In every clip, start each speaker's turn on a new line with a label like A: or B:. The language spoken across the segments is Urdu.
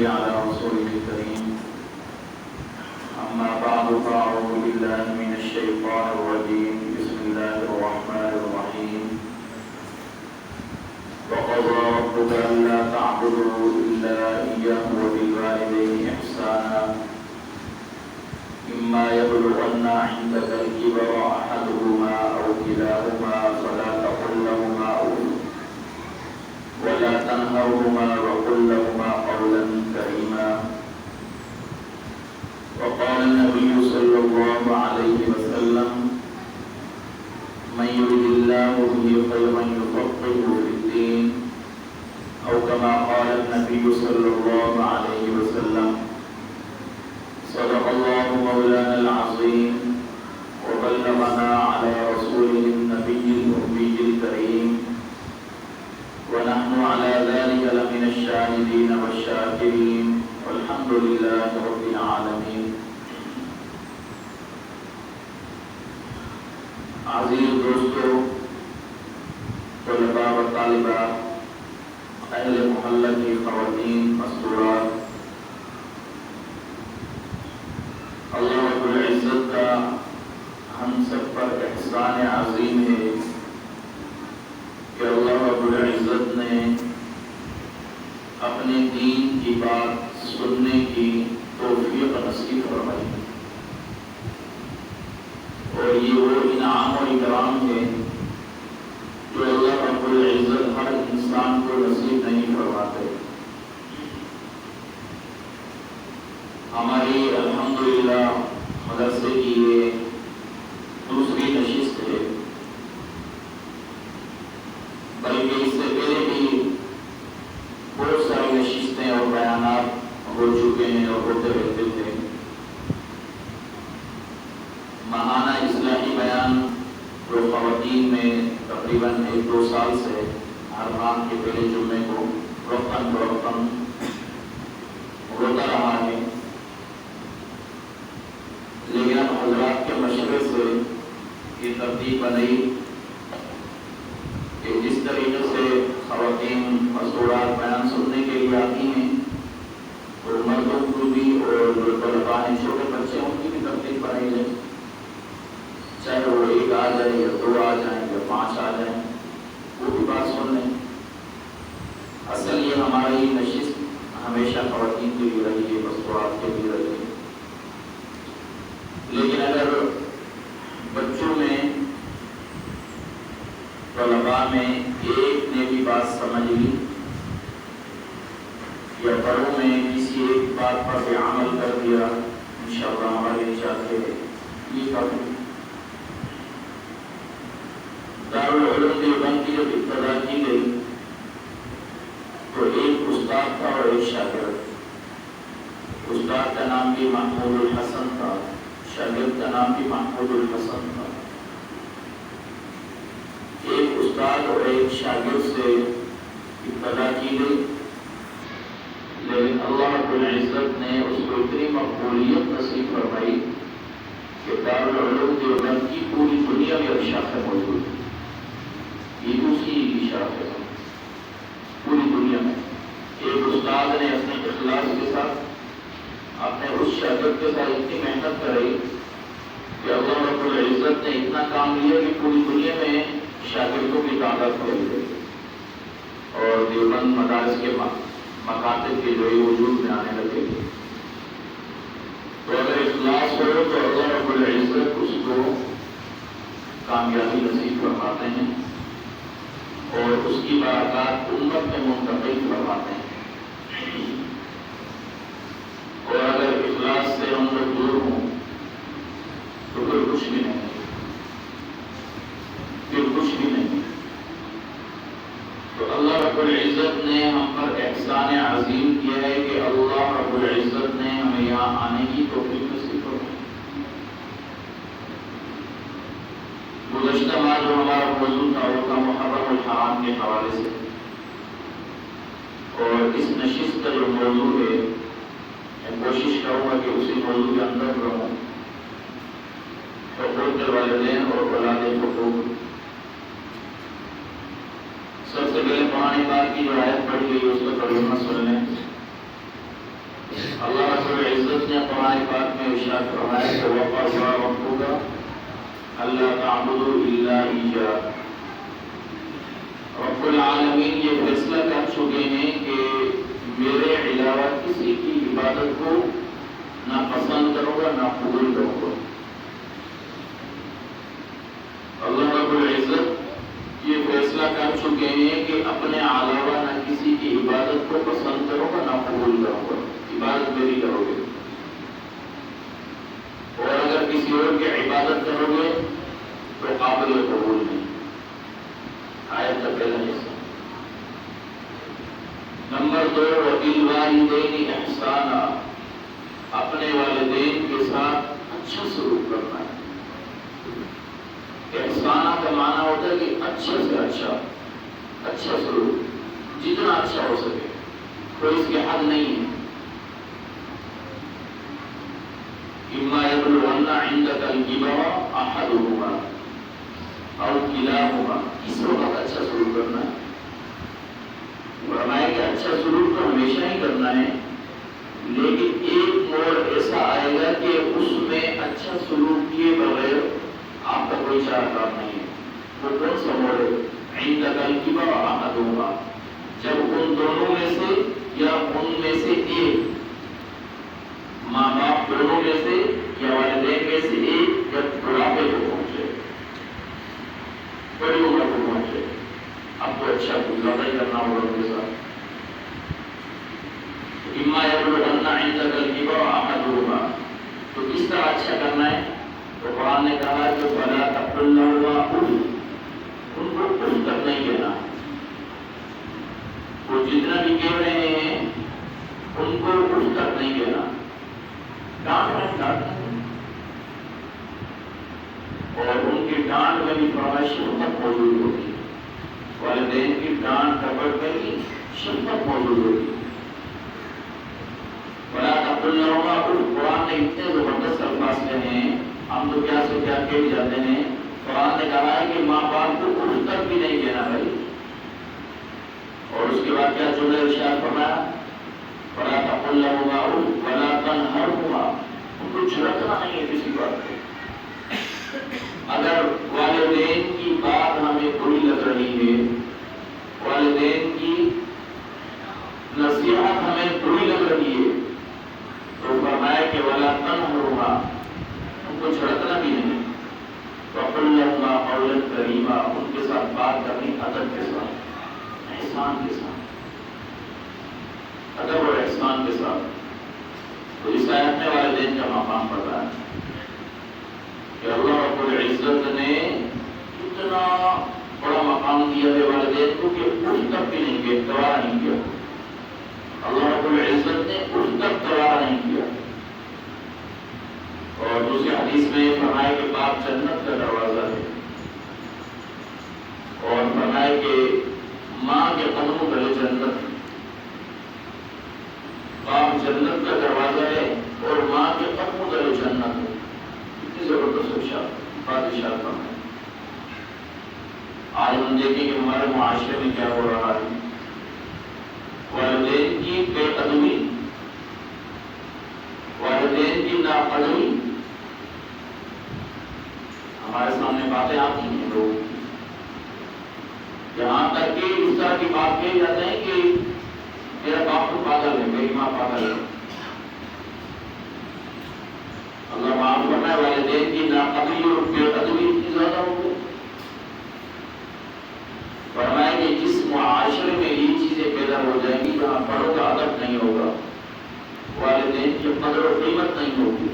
A: صل على رسوله الكريم. أما بعد فأعوذ بالله من الشيطان الرجيم. بسم الله الرحمن الرحيم. وقضى ربك ألا تعبدوا إلا إياه وبالوالدين إحسانا إما يبلغن عندك الكبر أحدهما أو كلاهما فلا تقل لهما أف ولا تنهرهما وقل لهما قولا كريما. وقال النبي صلى الله عليه وسلم من يرد الله به خيرا يفقهه في الدين أو كما قال النبي صلى الله عليه وسلم. صدق الله مولانا العظيم وبلغنا على رسوله النبي الأمي الكريم ونحن على ذلك لمن الشاهدين والشاكرين والحمد لله رب العالمين. عزیز دوستو، طلباء و طالبات، اہل محلہ کی خواتین مستورات، اللہ رب العزت کا ہم سب پر احسان عظیم ہے کہ اللہ رب العزت نے اپنے دین کی بات سننے کی توفیق نصیب فرمائی، اور یہ وہ انعام و اکرام ہے جو اللہ رب العزت ہر انسان کو نصیب نہیں فرماتے. ہماری الحمدللہ مدرسے کی یہ دوسری نشست ہے، بلکہ اس سے پہلے بھی بہت ساری نشستیں اور بیانات ہو چکے ہیں اور ہوتے رہتے تھے. ماہانہ اصلاحی بیان جو خواتین میں تقریباً 1-2 سال سے ہر ماہ کے پہلے جمعے کو وقتاً فوقتاً ہوتا رہا ہے، لیکن اب حضرات کے مشورے سے یہ ترتیب بنائی کہ جس طریقے سے خواتین مستورات بیان سننے کے لیے آتی ہیں اور مردوں کو بھی، اور جو طلباء ہیں چھوٹے بچے ان کی بھی ترتیب بنائی جائے، چاہے وہ 1 آ جائے یا 2 آ جائیں یا 5 آ جائیں، وہ بھی بات سن لیں. اصل یہ ہماری نشست ہمیشہ خواتین کے لیے رہی ہے، مستورات کے لیے رہی ہے. لیکن اگر بچوں میں، طلباء میں ایک نے بھی بات سمجھ لی یا بڑوں میں کسی ایک بات پر بھی عمل کر دیا، انشاءاللہ ہمارے چاہتے ہیں یہ کافی. دارالعلوم دیوبند کی جب ابتدا کی گئی تو ایک استاد تھا اور ایک شاگرد. استاد کا نام بھی محمود الحسن تھا، شاگرد کا نام بھی محمود الحسن تھا. ایک استاد اور ایک شاگرد سے ابتدا کی گئی، لیکن اللہ رب العزت نے اس کو اتنی مقبولیت نصیب فرمائی کہ دارالعلوم دیوبند کی پوری دنیا میں شاخیں موجود ہیں. یہ دوسری شاخیں پوری دنیا میں. ایک استاد نے اپنے اخلاص کے ساتھ اپنے اس شاگرد کے ساتھ اتنی محنت کرائی کہ اللہ رب العزت نے اتنا کام لیا کہ پوری دنیا میں شاگردوں کی تعداد بڑھ گئی اور دیوبند مدارس کے مکاتب کے جو وجود میں آنے لگے. تو اگر اخلاص ہو تو اللہ رب العزت اس کو کامیابی نصیب فرماتے ہیں اور اس کی برکات امت میں منتقل فرماتے ہیں. اور اگر اخلاص سے ہم لوگ دور ہوں تو پھر کچھ بھی نہیں، پھر کچھ بھی نہیں. تو اللہ رب العزت نے ہم پر احسان عظیم کیا ہے کہ اللہ رب العزت نے ہمیں یہاں آنے کی توفیق نصیب فرمائی. گزشتہ ماہ جو ہمارا موضوع تھا وہ تھا محرم الحرام کے حوالے سے، اور اس نشست کا جو موضوع ہے میں کوشش کروں گا کہ اسی موضوع کے اندر رہوں. حقوق والدین اور اولاد حقوق. سب سے پہلے قرآن پاک کی جو آیت پڑھی گئی اس کا ترجمہ سن لیں. اللہ رب العزت نے قرآن پاک میں ارشاد فرمایا کہ وَقَضَىٰ رَبُّكَ أَلَّا تَعْبُدُوا إِلَّا إِيَّاهُ۔ رب العالمین یہ فیصلہ کر چکے ہیں کہ میرے علاوہ کسی کی عبادت کو نہ پسند کروں گا نہ قبول کروں گا۔ اللہ رب العزت یہ فیصلہ کر چکے ہیں کہ اپنے علاوہ نہ کسی کی عبادت کو پسند کروں گا نہ قبول کروں گا، عبادت میری کرو گے، اور اگر کسی اور کی عبادت کرو گے تو قابل قبول نہیں۔ آیت کا پہلا حصہ۔ نمبر 2، وَبِالْوَالِدَيْنِ إِحْسَانًا، اپنے والدین کے ساتھ اچھا سلوک کرنا ہے۔ احسانہ کا معنی ہوتا ہے کہ اچھا سے اچھا سلوک، جتنا اچھا ہو سکے، کوئی اس کے حد نہیں ہے۔ إِمَّا يَبْلُغَنَّ عِندَكَ الْكِبَرَ أَحَدُهُمَا أَوْ كِلَاهُمَا، اس وقت اچھا سلوک کرنا ہے۔ فرمایا کہ اچھا سلوک تو ہمیشہ ہی کرنا ہے، لیکن ایک موڑ ایسا آئے گا کہ اس میں اچھا سلوک کیے بغیر آپ کا کوئی چار کام نہیں ہے۔ وہ کون سا موڑ ہے؟ عِندَكَ الْكِبَرَ أَحَدُهُمَا، جب ان دونوں میں سے یا ان میں سے ایک، ماں باپ دونوں میں سے یا والدین میں سے ایک جب بڑھاپے کو پہنچے، بڑی عمر کو پہنچے، اب تو اچھا زیادہ ہی کرنا ہوگا ان کے ساتھ۔ إِمَّا يَبْلُغَنَّ عِندَكَ الْكِبَرَ أَحَدُهُمَا، تو کس طرح اچھا کرنا ہے؟ تو قرآن نے کہا کہ فَلَا تَقُل لَّهُمَا أُفٍّ، ان کو اف تک نہیں کہنا۔ وہ جتنا بھی کہہ رہے ہیں ان کو اف تک نہیں کہنا، ڈانٹنا اور ان کی ڈانٹ میں بھی فرمایا شفقت موجود ہوتی ہے۔ والدین کی ڈانٹ ڈپٹ میں بھی شفقت موجود ہوتی ہے۔ وَلَا تَقُل لَّهُمَا أُفٍّ، قرآن نے اتنے زبردست الفاظ کہے ہیں، ہم تو کیا سے کیا کہہ جاتے ہیں۔ قرآن نے کہا ہے کہ ماں باپ کو اف تک بھی نہیں کہنا بھائی، اور اس کے بعد کیا جملہ ارشاد فرمایا؟ وَلَا تَقُل لَّهُمَا أُفٍّ وَلَا تَنْهَرْهُمَا، ان کو جھڑکنا نہیں ہے کسی بات پہ۔ اگر والدین کی بات ہمیں بری لگ رہی ہے، والدین کی نصیحت ہمیں بری لگ رہی ہے، تو فرمایا کہ وَلَا تَنْهَرْهُمَا، ان کو جھڑکنا بھی نہیں۔ وَقُل لَّهُمَا قَوْلًا كَرِيمًا، ان کے ساتھ بات کرنی ادب کے ساتھ، احسان کے ساتھ، ادب اور احسان کے ساتھ۔ تو اس آیت میں والدین کا مقام پڑتا ہے کہ اللہ رب العزت نے اتنا بڑا مقام دیا ہے والدین کو کہ اس تک بھی نہیں کیا، گوارا نہیں کیا۔ اللہ رب العزت نے اس تک گوارا نہیں کیا۔ اور دوسری حدیث میں فرمایا کہ باپ جنت کا دروازہ ہے، اور فرمایا کہ ماں کے قدموں تلے جنت ہے۔ باپ جنت کا دروازہ ہے اور ماں کے قدموں تلے جنت ہے۔ کتنی زبردست بادشاہ فرمایا۔ آج ہم دیکھیں کہ ہمارے معاشرے میں کیا ہو رہا ہے۔ والدین کی بے ادبی، والدین کی ناقدری، ہمارے سامنے باتیں آتی ہیں لوگ، یہاں تک کہ اس طرح کی بات کہی جاتے ہیں کہ میرا باپ تو پاگل ہے، میری ماں پاگل ہے۔ اللہ معاف کرنا ہے، والدین کی ناقدری اور بے ادبی اتنی زیادہ ہو گئی۔ فرمایا کہ جس معاشرے میں یہ چیزیں پیدا ہو جائیں گی جہاں بڑوں کا ادب نہیں ہوگا، والدین کی قدر و قیمت نہیں ہوگی،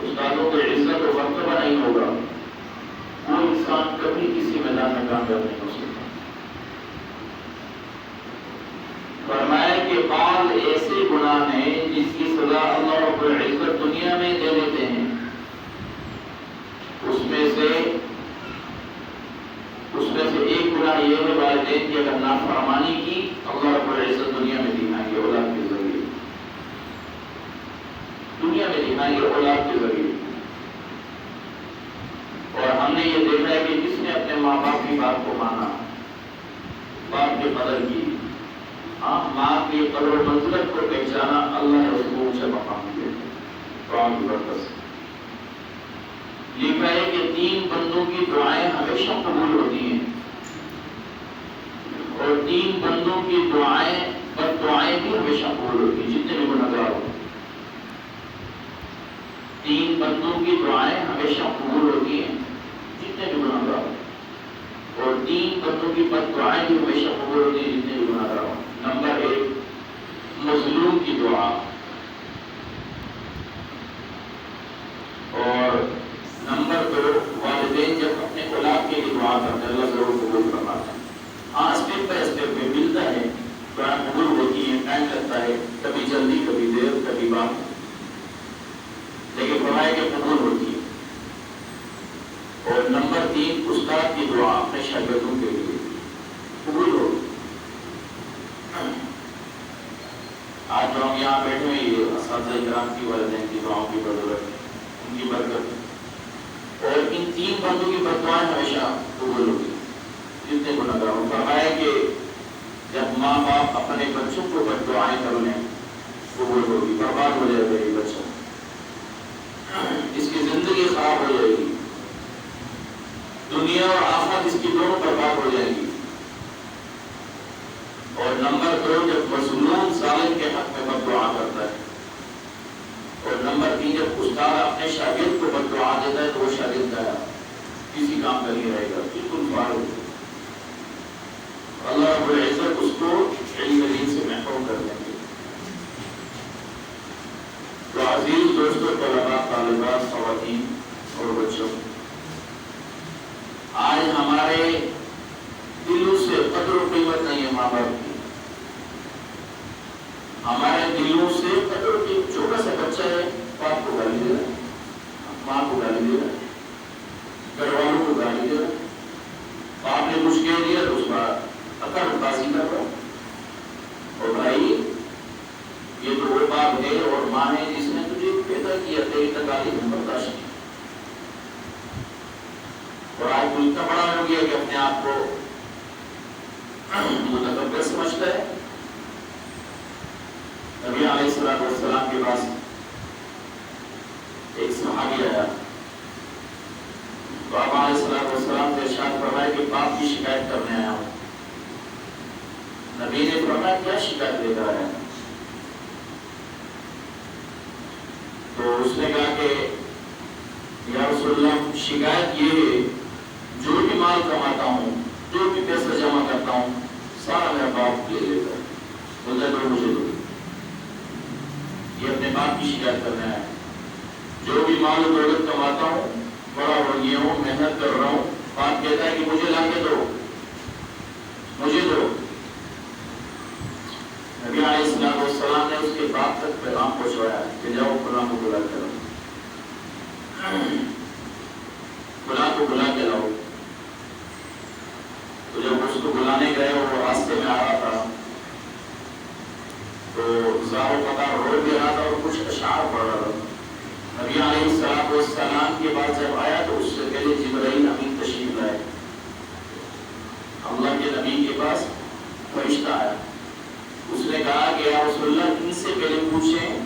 A: استادوں کی عزت و مرتبہ نہیں ہوگا، کوئی انسان کبھی کسی میدان میں کامیاب نہیں ہو سکتا۔ فرمایا کہ بعض ایسے گناہ ہیں جس کی سزا اللہ رب العزت دنیا میں دے دیتے ہیں، اس میں سے ایک گناہ یہ ہے والدین کی اگر نافرمانی کی، اللہ رب العزت دنیا میں دکھائیں گے اولاد کے ذریعے، دنیا میں دکھائیں گے اولاد کے ذریعے۔ اور ہم نے یہ دیکھا ہے کہ جس نے اپنے ماں باپ کی بات کو مانا، باپ کی قدر کی، ہاں ماں کی قدر و منزلت کو پہچانا، اللہ نے اس کو اونچا مقام دیا قرآن کی برکت سے۔ لکھا ہے کہ 3 بندوں کی دعائیں ہمیشہ قبول ہوتی ہیں، اور 3 بندوں کی دعائیں بد دعائیں بھی ہمیشہ قبول ہوتی ہیں، جتنے بھی گنہگار ہو۔ 3 بندوں کی دعائیں ہمیشہ قبول ہوتی ہیں، جتنے بھی گنہگار ہو، اور 3 بندوں کی بد دعائیں بھی ہمیشہ قبول ہوتی ہیں، جتنے بھی گنہگار ہو۔ نمبر 1 مظلوم کی دعا، اور نمبر 2 والدین جب اپنے اولاد کے لیے دعا کرتے ہیں، اللہ ضرور قبول فرماتا ہے۔ ہاں اسٹیپ بائی اسٹیپ پہ ملتا ہے، دعائیں قبول ہوتی ہیں، ٹائم لگتا ہے، کبھی جلدی کبھی دیر کبھی بعد، لیکن فرمایا کہ قبول ہوتی ہے۔ اور نمبر 3 استاد کی دعا اپنے شاگردوں کے لیے قبول ہو۔ آج جو ہم یہاں بیٹھے ہیں، یہ اساتذہ کرام کی والدین کی دعاؤں کی بدولت، ان کی برکت، اور ان 3 بندوں کی بددعائیں ہمیشہ قبول ہوگی، جتنے گنہگار ہوں۔ فرمایا کہ جب ماں باپ اپنے بچوں کو بددعائیں کر لیں، قبول ہوگی، برباد ہو جائے گا یہ بچہ، اس کی زندگی خراب ہو جائے گی، دنیا اور آخرت اس کی دونوں برباد ہو جائے گی۔ اور نمبر 2 جب مظلوم ظالم کے حق میں بد دعا کرتا ہے، اور نمبر 3 جب استاد اپنے شاگرد کو بد دعا دیتا ہے تو وہ شاگرد گیا، کسی کام کا نہیں رہے گا، بالکل فارغ۔ اللہ رب العزت اس کو علم دین سے محروم کر دیں گے۔ تو عزیز دوستوں، طلباء، طالبات، خواتین اور بچوں، آج ہمارے دلوں سے قدر و قیمت نہیں ہے ماں باپ کی، ہمارے دلوں سے قدر و قیمت۔ چھوٹا سا بچہ ہے، باپ کو گالی دے رہا ہے، ماں کو گالی دے رہا ہے، گھر والوں کو گالی دے رہا ہے، باپ نے کچھ کہہ دیا تو اس کا اکڑ بازی کر رہا ہے۔ اور بھائی یہ تو وہ باپ ہے اور ماں ہے جس نے تجھے پیدا کیا، تیری تکالیف میں برداشت کی، اور آج وہ اتنا بڑا ہو گیا کہ اپنے آپ کو متکبر سمجھتا ہے۔ نبی علیہ السلام کے پاس ایک صحابی آیا، تو آپ علیہ السلام سے ارشاد فرمایا کہ باپ کی شکایت کرنے آیا ہوں۔ نبی نے فرمایا کیا شکایت لے کر آیا؟ تو اس نے کہا کہ یا رسول اللہ، شکایت یہ ہے جو بھی مال کماتا ہوں، جو بھی پیسہ جمع کرتا ہوں، سارا میرا باپ لے لیتا ہے، بولتا ہے مجھے دو۔ یہ اپنے باپ کی شکایت کرنا ہے۔ جو بھی مال و دولت کماتا ہوں، بڑا ہو گیا ہوں، محنت کر رہا ہوں، باپ کہتا ہے کہ مجھے لا کے دو، مجھے دو۔ نبی علیہ السلام نے اس کے باپ تک پیغام پہنچوایا کہ جاؤ فلاں کو بلا کے لاؤ، فلاں کو بلا کے لاؤ۔ تو جب اس کو بلانے گئے، وہ راستے میں آ رہا تھا، تو زارو قطار رو بھی رہا تھا اور کچھ اشعار پڑھ رہا تھا۔ نبی علیہ السلام کے بعد جب آیا تو اس سے پہلے جبرائیل امین تشریف لائے، اللہ کے نبی کے پاس فرشتہ آیا۔ اس نے کہا کہ یا رسول اللہ، ان سے پہلے پوچھیں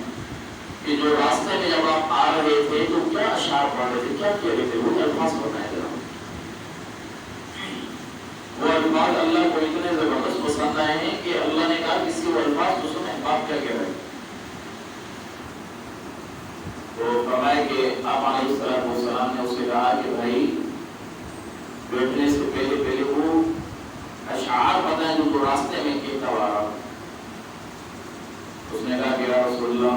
A: کہ جو راستے میں جب آپ آ رہے تھے تو کیا اشعار پڑھ رہے تھے، کیا کہہ رہے تھے، وہ الفاظ بتائیں ذرا۔ وہ الفاظ اللہ کو اتنے زبردست پسند آئے ہیں کہ اللہ نے کہا کسی وہ الفاظ کو سنیں، باپ کیا کہہ رہے ہیں۔ تو فرمایا کہ آپ علیہ السلام نے اسے کہا کہ بھائی بیٹھنے سے پہلے وہ اشعار بتائیں جو تو راستے میں کہتا ہوا رہا۔ اس نے کہا کہ یا رسول اللہ،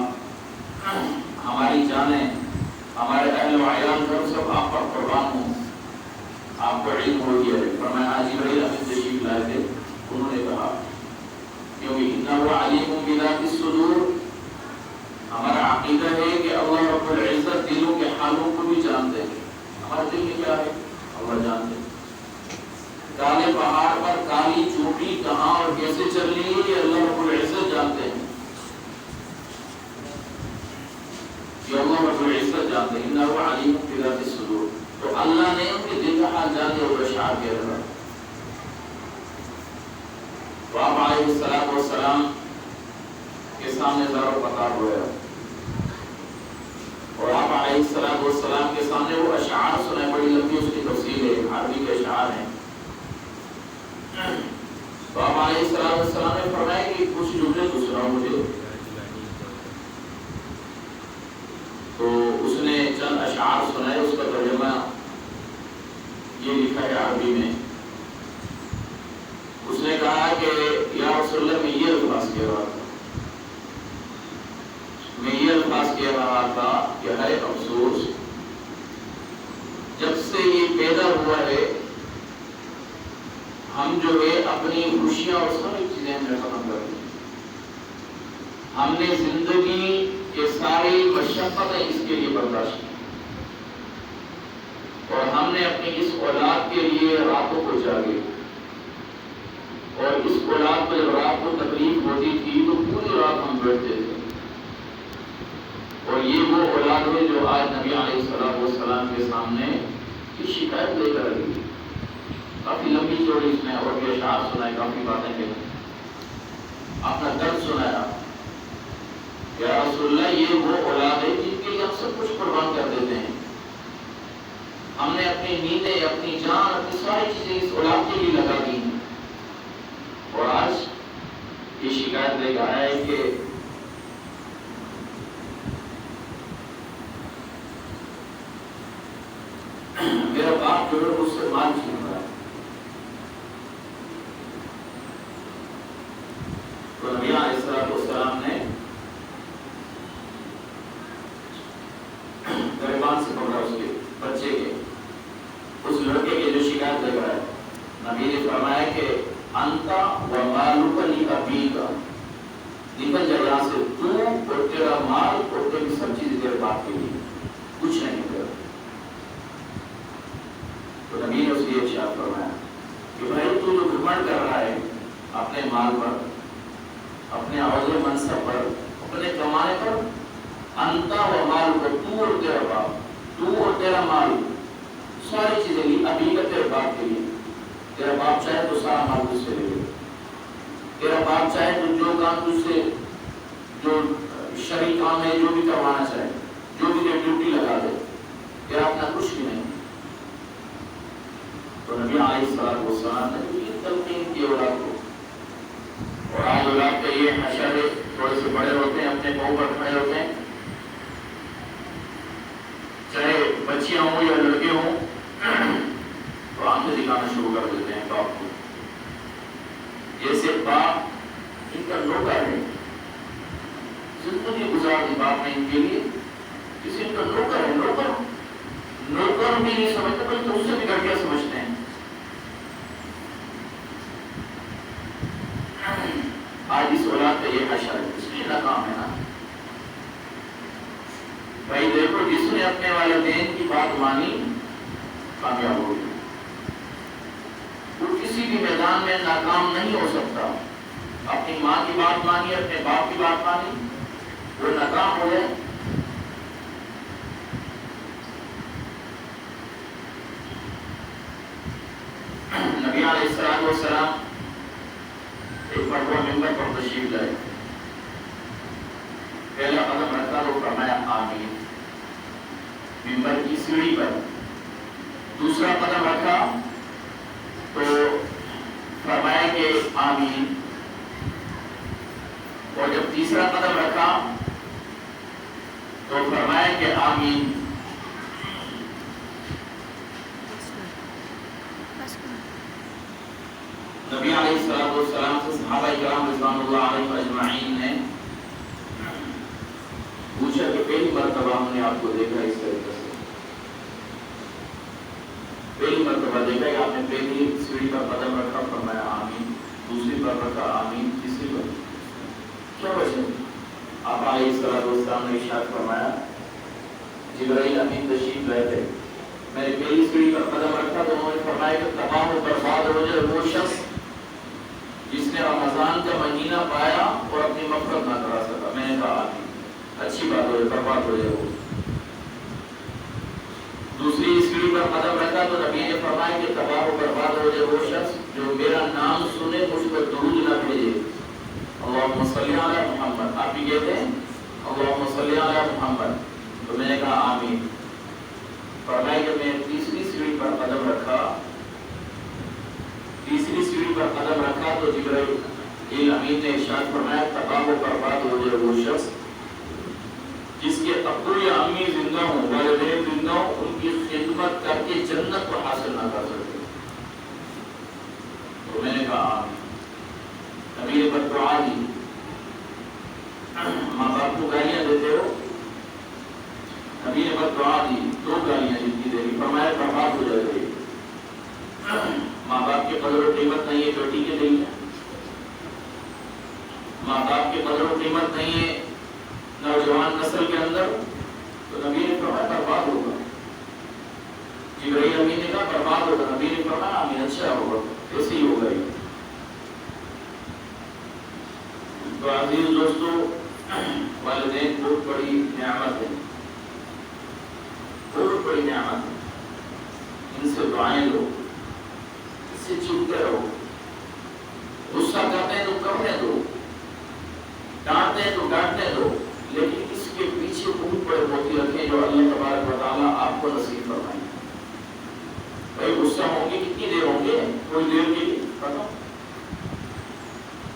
A: ہماری جانیں، ہمارے اہل و عیال گھر سب آپ پر قربان ہوں، آپ کو علم ہو گیا ہے۔ فرمایا آج جبرائیل امین تشریف لائے تھے، انہوں نے کہا کیونکہ انہ علیم بذات الصدور، ہمارا عقیدہ ہے کہ اللہ رب العزت دلوں کے حالوں کو بھی جانتے ہیں، ہمارے دل میں کیا ہے اللہ جانتے ہیں۔ کالے پہاڑ پر کالی چوٹی کہاں اور کیسے چلنی ہے یہ اللہ رب العزت جانتے ہیں، یہ اللہ رب العزت جانتے ہیں۔ انہ علیم بذات الصدور، تو اللہ نے ان کے دل کا حال جان لیا اور اشعار کہہ رہا۔ تو آپ علیہ السلام کے سامنے ضرب قطار ہوا اور آپ علیہ السلام کے سامنے وہ اشعار سنائے، بڑی لمبی اس کی تفصیل ہے، عربی کے اشعار ہیں. تو آپ علیہ السلام نے فرمایا کہ کچھ جملے تو سناؤ مجھے. تو اس نے چند اشعار سنائے، اس کا ترجمہ یہ لکھا ہے عربی میں. اس نے کہا کہ یا رسول اللہ میں یہ الفاظ کہہ رہا تھا کہ ہے افسوس، جب سے یہ پیدا ہوا ہے ہم جو ہے اپنی خوشیاں اور ساری چیزیں ہم نے ختم کر دی. ہم نے زندگی کے ساری مشقتیں اس کے لیے برداشت کی اور ہم نے اپنی اس اولاد کے لیے راتوں کو جاگے، اور اس اولاد کو جب رات کو تکلیف ہوتی تھی تو پوری رات ہم بیٹھتے تھے. اور یہ وہ اولاد ہے جو آج نبی علیہ السلام کے سامنے کی شکایت لے کر آئی. کافی لمبی چوڑی اس میں اور بھی اشعار سنائے، کافی باتیں کہی، اپنا درد سنایا. یا رسول اللہ یہ وہ اولاد ہے جن کے لیے ہم سب کچھ قربان کر دیتے ہیں. ہم نے اپنی نیندیں، اپنی جان، اپنی ساری چیزیں اس اولاد کے لیے لگا دی ہیں، اور آج یہ شکایت لے کر آیا ہے کہ میرا باپ جو ہے اس سے مال چھین رہا ہے. تو نبی علیہ السلام نے گریبان سے پکڑا اس کے بچے کے، اس لڑکے کے جو شکایت لے کر ہے. نبی نے فرمایا کہ انتا و مالک لابیک، نکل جائے یہاں سے، تو اور تیرا مال اور تیری سب چیزیں تیرے باپ کے لیے، کچھ نہیں تیرا. تو نبی نے اس لیے ارشاد فرمایا کہ بھائی تو جو گھمنڈ کر رہا ہے اپنے مال پر، اپنے عہدے منصب پر، اپنے کمانے پر، انتا و مال کو، تو اور تیرا باپ، تو اور تیرا مال، ساری چیزیں لی ابھی کا تیرے باپ کے لیے. تیرا باپ چاہے تو سارا مال تجھ سے لے لے، تیرا باپ چاہے تو جو کام تجھ سے، جو شرعی کام ہے، جو بھی کروانا چاہے، جو بھی تیری ڈیوٹی لگا دے، تیرا اپنا کچھ بھی نہیں. تو نبی علیہ السلام نے یہ تلقین کی اولاد کو. اور آج اولاد کا یہ حشر ہے، تھوڑے سے بڑے ہوتے ہیں، اپنے پاؤں پر کھڑے ہوتے ہیں، چاہے بچیاں ہوں یا لڑکے ہوں، تو آنکھیں دکھانا شروع کر دیتے ہیں باپ کو. جیسے باپ ان کا نوکر ہے، زندگی گزار دی باپ نے ان کے لیے، کسی ان کا نوکر ہے. نوکر بھی نہیں سمجھتے بلکہ اس سے بھی گھٹیا سمجھتے ہیں. آج اس اولاد کا یہ حشر ہے، اس لیے ناکام ہے نا. بھائی دیکھو، جس نے اپنے والدین کی بات مانی کامیاب ہو گئی. وہ کسی بھی میدان میں ناکام نہیں ہو سکتا. اپنی ماں کی بات مانی، اپنے باپ کی بات مانی، وہ ناکام ہو جائے. نبی علیہ السلام ایک مرتبہ ممبر پر تشریف لائے. پہلا قدم رکھا تو فرمایا آمین ممبر کی سیڑھی پر. دوسرا قدم رکھا تو فرمایا کہ آمین. اور جب تیسرا قدم رکھا تو فرمایا کہ آمین. نبی علیہ السلام سے صحابہ کرام رضوان اللہ علیہم اجمعین نے پوچھا کہ پہلی مرتبہ ہم نے آپ کو دیکھا اس طریقے سے، پہلی مرتبہ دیکھا کہ آپ نے پہلی سیڑھی پر قدم رکھا، فرمایا آمین، دوسری پر رکھا آمین، تیسری پر کیا وجہ؟ آپ علیہ السلام نے ارشاد فرمایا جبرائیل امین تشریف لائے تھے، میں نے پہلی سیڑھی پر قدم رکھا تو انہوں نے فرمایا کہ تباہ و برباد ہو جائے وہ شخص جس نے رمضان کا مہینہ پایا اور اپنی مغفرت نہ کرا سکا. میں نے کہا اچھی بات ہو جائے، برباد ہو جائے وہ. دوسری سیڑھی پر قدم رکھا تو نبی نے فرمایا کہ تباہ و برباد ہو جائے وہ شخص جو میرا نام سنے مجھ پر درود نہ بھیجے. اللہم صلی علی محمد، آپ بھی کہتے ہیں اللہم صلی علی محمد، تو میں نے کہا آمین۔ فرمایا کہ میں تیسری سیڑھی پر قدم رکھا، تیسری سیڑھی پر قدم رکھا تو جبرائیل امین نے ارشاد فرمایا تباہ و برباد ہو جائے وہ شخص جس کے ابو یا امی زندہ ہوں، والدین زندہ ہوں، ان کی خدمت کر کے جنت کو حاصل نہ کر سکے۔ تو میں نے کہا آمین۔ نبی نے بددعا دی، ماں باپ کو گالیاں دیتے ہو، نبی نے بددعا دی، 2 گالیاں جن کی دے گی، فرمایا برباد ہو جائے گی۔ ماں باپ کے قدر و قیمت نہیں ہے بیٹی کے لیے، ماں باپ کے قدر و قیمت نہیں ہے نوجوان نسل کے اندر، تو نبی نے فرمایا برباد ہوگا۔ جبرائیل امین نے کہا برباد ہوگا، نبی نے فرمایا آمین، اچھا ہوگا، ایسے ہی ہوگا۔ تو عزیز دوستو، والدین بہت بڑی نعمت ہے، بہت بڑی نعمت ہے، ان سے دعائیں لو، اس سے چلتے رہو، غصہ کرتے ہیں تو کرنے دو، ڈانٹتے ہیں تو ڈانٹنے دو، لیکن اس کے پیچھے بہت بڑے موتی رکھیں جو اللہ تبارک و تعالیٰ آپ کو نصیب فرمائیں۔ بھائی غصہ ہوں گے کتنی دیر ہوں گے؟ تھوڑی دیر کے لیے ختم،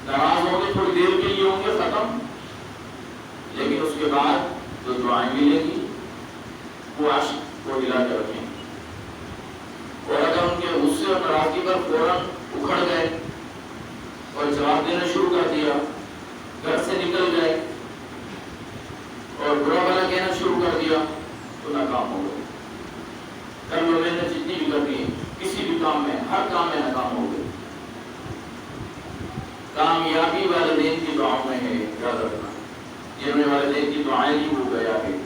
A: ناراض ہوں گے تھوڑی دیر کے لیے ہوں گے ختم، لیکن اس کے بعد جو دعائیں ملیں گی وہ عاشق کو ہلا کے رکھیں۔ اور اگر ان کے غصے اور ناراضگی پر فوراً اکھڑ گئے اور جواب دینا شروع کر دیا، گھر سے نکل گئے اور برا بھلا کہنا شروع کر دیا، تو ناکام ہو گئے۔ کل میں نے جتنی بھی کرنی ہے کسی بھی کام میں، ہر کام میں ناکام ہو گئے۔ کامیابی والدین کی دعاؤں میں ہے، یاد رکھنا، جنہوں نے والدین کی دعائیں دی وہ گیا ہے،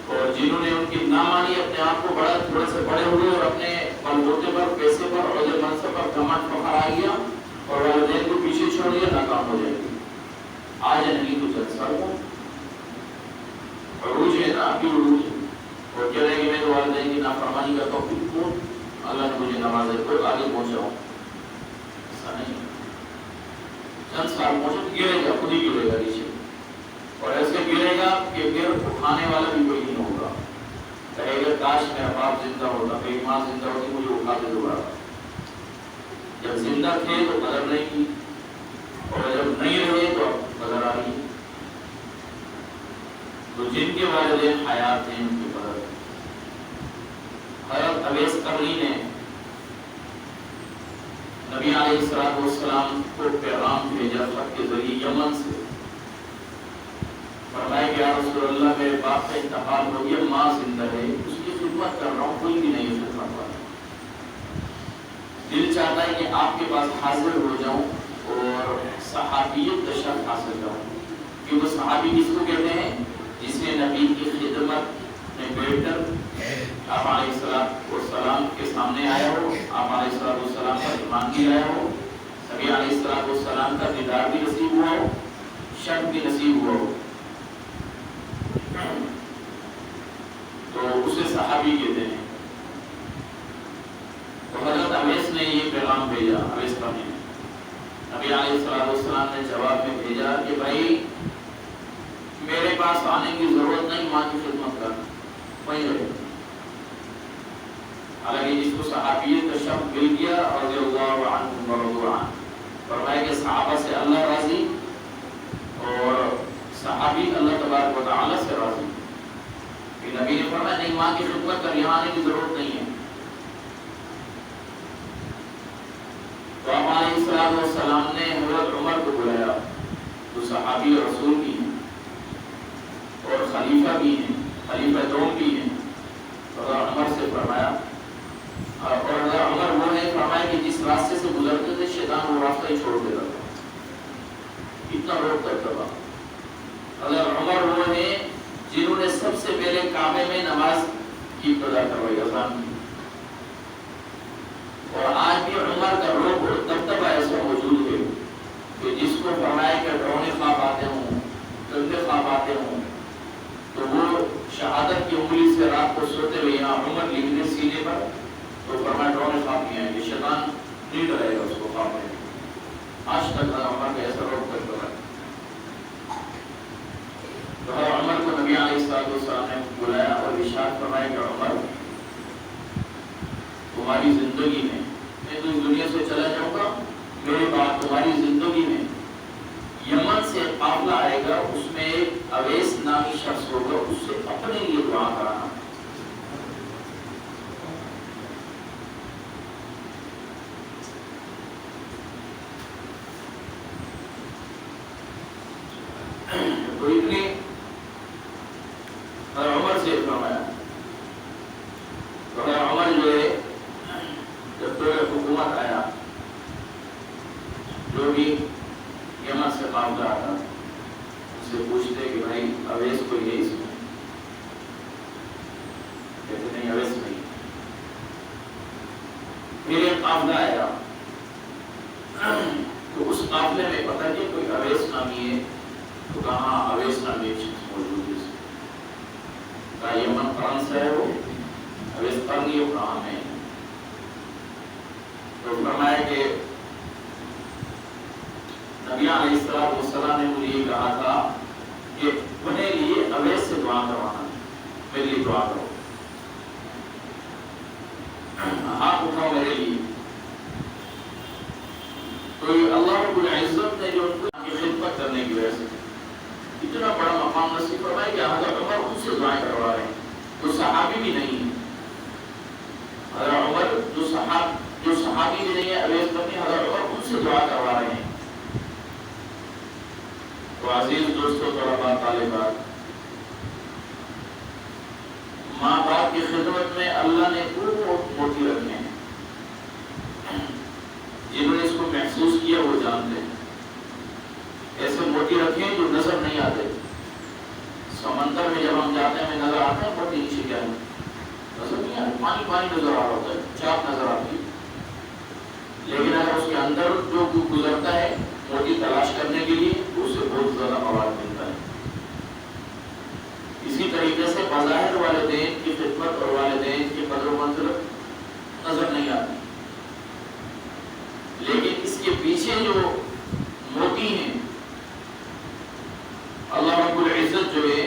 A: اور جنہوں نے ان کی نہ مانی، اپنے آپ کو بڑا تھوڑے سے بڑے ہوئے اور اپنے بلبوتے پر، پیسے پر، عہدے منصب پر گھمنڈ فخر آ گیا اور والدین کو پیچھے چھوڑ دیا، ناکام ہو جائے گی۔ آج نہیں تو چند سال ہو، عروج ہے نا، ابھی عروج ہے، اور کہہ رہے ہیں کہ میں تو والدین کی نافرمانی کرتا ہوں، پھر کون اللہ نے مجھے نوازے کوئی آگے پہنچا ہوں، ایسا نہیں۔ چند سال پہنچے تو گرے گا، خود ہی گرے گا نیچے، اور ایسے گرے گا کہ پھر اٹھانے والا بھی کوئی نہیں ہوگا، کہے گا کاش میرا باپ زندہ ہوتا، میری ماں زندہ ہوتی، مجھے اٹھا دے دوبارہ۔ جب زندہ تھے تو قدر نہیں کی، اور جب نہیں رہے تو اب قدر آ گئی۔ تو جن کے والدین حیات ہیں ان کی قدر۔ حضرت اویس قرنی نے نبی علیہ السلام کو پیغام بھیجا خط کے ذریعے یمن سے، فرمایا کہ یا رسول اللہ میرے باپ کا انتقال ہو گیا، ماں زندہ ہے، اس کی خدمت کر رہا ہوں، کوئی بھی نہیں ہے خدمت والا، دل چاہتا ہے کہ آپ کے پاس حاضر ہو جاؤں اور صحابیت کا شرف حاصل کروں، کیونکہ صحابی کس کو کہتے ہیں؟ جس نے نبی کی خدمت میں بیٹھ کر آپ علیہ السلام کے سامنے آیا ہو، آپ علیہ السلام کا ایمان بھی لایا ہو، نبی علیہ السلام کا دیدار بھی نصیب ہوا ہو، شرف بھی نصیب ہوا ہو، تو اسے صحابی کہتے ہیں۔ تو حضرت اویس نے یہ پیغام بھیجا، اویس قرنی نے نبی علیہ السلام نے جواب میں بھیجا کہ بھائی میرے پاس آنے کی ضرورت نہیں، ماں کی خدمت کر، وہیں رہے۔ حالانکہ جس کو صحابیت کا شرف مل گیا رضی اللہ عنہ ورضوا عنہ، فرمایا کہ صحابہ سے اللہ راضی اور صحابی اللہ تبارک و تعالی سے راضی۔ کہ نبی نے فرمایا نہیں، ماں کی خدمت کر، یہاں آنے کی ضرورت نہیں ہے۔ تو آپ علیہ السلام نے حضرت عمر کو بلایا، جو صحابی اور رسول بھی ہیں اور خلیفہ بھی ہیں، خلیفہ دوم بھی ہیں، حضرت عمر سے فرمایا، اور حضرت عمر وہ ہے فرمایا کہ جس راستے سے گزرتے تھے شیطان وہ راستہ ہی چھوڑ دیتا تھا، اتنا روک کرتا تھا۔ حضرت عمر وہ ہے جنہوں نے سب سے پہلے کعبے میں نماز کی ابتدا کروائی، اذان کی، اور آج بھی عمر کا روح اور دبدبہ ایسا موجود ہے کہ جس کو فرمایا کہ ڈرونے خواب آتے ہوں، گندے خواب آتے ہوں، تو وہ شہادت کی انگلی سے رات کو سوتے ہوئے یہاں عمر لکھ دے سینے پر، تو فرمایا ڈرونے خواب نہیں آئیں گے، شیطان نہیں ڈرائے گا اس کو خواب میں۔ آج تک عمر کا ایسا روک کرتا ہے۔ تو عمر کو نبی علیہ السلام نے بلایا اور ارشاد فرمایا کہ عمر تمہاری زندگی میں تو اس دنیا سے چلا جاؤں گا، میرے بعد تمہاری زندگی میں یمن سے قافلہ آئے گا، اس میں ایک اویس نامی شخص ہوگا، اس سے اپنے لیے دعا کرانا۔ تو اتنی عمر سے فرمایا، تو عمر جو ہے جب دور حکومت آیا، جو بھی یمن سے قافلہ آتا اس سے پوچھتے کہ بھائی اویس کو یہ اس میں کہتے نہیں، اویس نہیں۔ پھر ایک قافلہ آیا تو اس قافلے میں پتہ کہ کوئی اویس نامی ہے، تو کہاں اویس نامی ایک شخص موجود ہے، کہا یمن قرن سے ہے، وہ اویس قرنی وہ کہاں میں ہے؟ تو فرمایا کہ نبی علیہ السلام نے مجھے یہ کہا تھا کہ انہیں لیے اویس سے دعا کروانا، میرے لیے دعا کرو، ہاتھ اٹھاؤ میرے لیے۔ تو اللہ رب العزت نے جو ان کی خدمت کرنے کی وجہ سے اتنا بڑا مقام نصیب فرمایا کہ حضرت عمر ان سے دعائیں کروا رہے ہیں، تو صحابی بھی نہیں ہے، حضرت عمر جو صحابی بھی نہیں ہے، اویس بن حضرت عمر ان سے دعا کروا رہے ہیں۔ تو عزیز دوستو، طلباء، طالبات، ماں باپ کی خدمت میں اللہ نے بہت موتی رکھے ہیں، جنہوں نے اس کو محسوس کیا وہ جانتے ہیں۔ ایسے موتی رکھے ہیں جو نظر نہیں آتے، سمندر میں جب ہم جاتے ہیں ہمیں نظر آتے ہیں موتی نیچے کیا ہے، نظر نہیں آتے، پانی پانی نظر آ رہا ہوتا ہے، چاپ نظر آتی ہے، لیکن اگر اس کے اندر جو گزرتا ہے موتی تلاش کرنے کے لیے تو اسے بہت زیادہ مواد ملتا ہے۔ اسی طریقے سے بظاہر والدین کی خدمت اور والدین کی قدر و منزلت نظر نہیں آتی، لیکن اس کے پیچھے جو موتی ہیں اللہ رب العزت جو ہے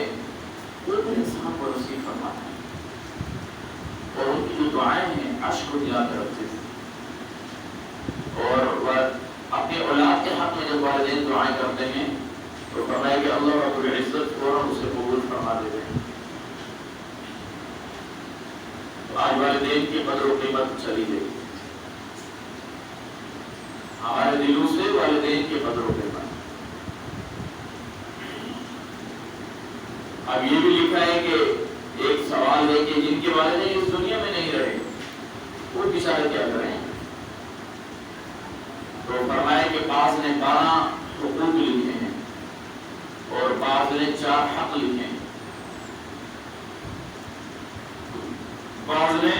A: وہ بھی انسان کو نصیب فرماتا ہے، اور ان کی جو دعائیں ہیں عرش کو ہلا کر رکھتے ہیں، اور اپنے اولاد کے حق میں جب والدین دعائیں کرتے ہیں تو فرمایا کہ اللہ رب العزت فوراً اسے قبول فرما دیتے ہیں۔ تو آج والدین کی قدر و قیمت چلی گئی، ہمارے دلوں سے والدین کی قدر و قیمت۔ اب یہ بھی لکھا ہے کہ ایک سوال ہے کہ جن کے والدین اس دنیا میں نہیں رہے وہ بیچارے کیا کریں؟ تو فرمایا کہ بعض نے 12 حقوق لکھے ہیں اور بعض نے 4 حق لکھے ہیں، بعض نے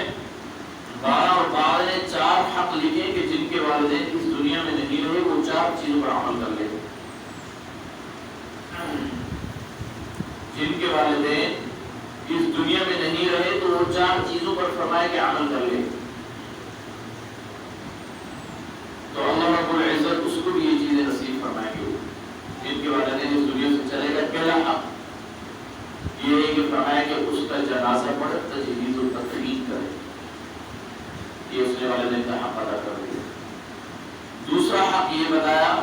A: 12 اور بعض نے 4 حق لکھے کہ جن کے والدین اس دنیا میں نہیں رہے وہ 4 چیزوں پر عمل کر لیں، جن کے والدین اس دنیا میں نہیں رہے تو وہ 4 چیزوں پر فرمایا کہ عمل کر لیں، تو اللہ رب العزت اس کو بھی یہ چیزیں نصیب فرمائیں گے۔ جن کے والدین اس دنیا سے چلے گئے، پہلا حق یہ ہے کہ فرمایا کہ اس کا جنازہ پڑھ تجہیز و تکفین کرے، یہ اس نے والدین کا حق ادا کر دیا۔ دوسرا حق یہ بتایا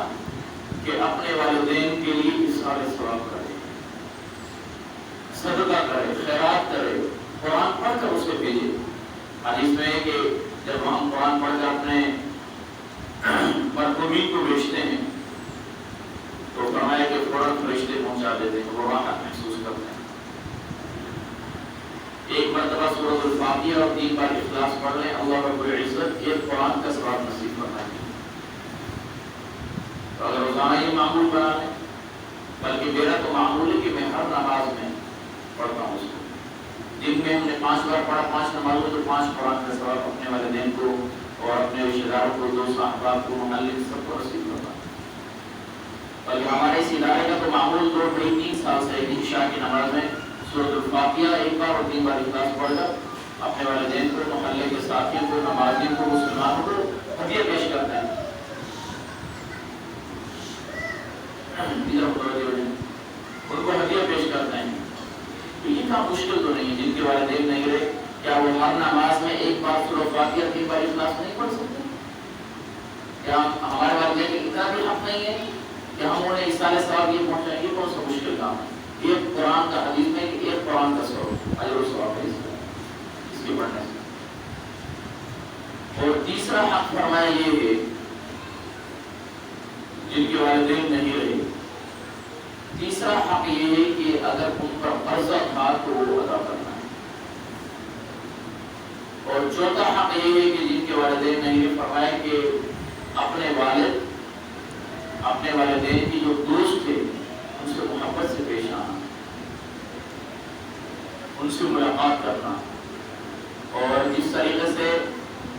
A: کہ اپنے والدین کے لیے اظہار ثواب کرے، صدقہ کرے، خیرات کرے، قرآن پڑھ کر اسے بھیجے۔ حدیث میں ہے کہ جب ہم قرآن پڑھ کر اپنے مرحومین کو بھیجتے ہیں تو فرمایا کہ فوراً فرشتے پہنچا دیتے ہیں، وہ راحت محسوس کرتے ہیں۔ ایک مرتبہ سورۃ الفاتحہ اور 3 بار اخلاص پڑھ لیں، اللہ رب العزت ایک قرآن کا ثواب نصیب فرمائیں گے۔ تو اگر روزانہ یہ معمول بنا لیں، بلکہ میرا تو معمول ہے کہ میں ہر نماز میں پڑھتا ہوں اس کو، دن میں ہم نے 5 بار پڑھا، 5 نمازوں میں تو 5 قرآن کا ثواب اپنے والدین کو اور اپنے رشتہ داروں کو، دوست احباب کو، محلے سب کو نصیب کرتا ہے۔ بلکہ ہمارے اس ادارے کا تو معمول 2-3 سال سے عشاء کی نماز میں سورۃ الفاتحہ 1 بار اور 3 بار اخلاص پڑھ کر اپنے والدین کو، محلے کے ساتھیوں کو، نمازیوں کو، مسلمانوں کو ہدیہ پیش کرتے ہیں۔ ان کو ہدیہ پیش کرتے ہیں. تو یہ کام مشکل تو نہیں ہے. جن کے والدین نہیں رہے کیا وہ ہر نماز میں ایک بار سورہ فاتحہ 3 بار اخلاص نہیں پڑھ سکتے؟ کیا ہمارے والدین کا اتنا بھی حق نہیں ہے کہ ہم انہیں ایصال ثواب یہ پہنچائیں؟ یہ کون سا مشکل کام ہے؟ ایک قرآن کا حدیث میں کہ ایک قرآن کا ثواب اجر و ثواب ہے اس کے پڑھنے سے. اور تیسرا حق فرمایا یہ ہے جن کے والدین نہیں رہے. تیسرا حق یہ ہے کہ اگر ان پر قرضہ تھا تو وہ ادا کرنا ہے. اور چوتھا حق یہ ہے کہ جن کے والدین نہیں رہے فرمایا کہ اپنے والدین کی جو دوست تھے ان سے محبت سے پیش آنا، ان سے ملاقات کرنا، اور جس طریقے سے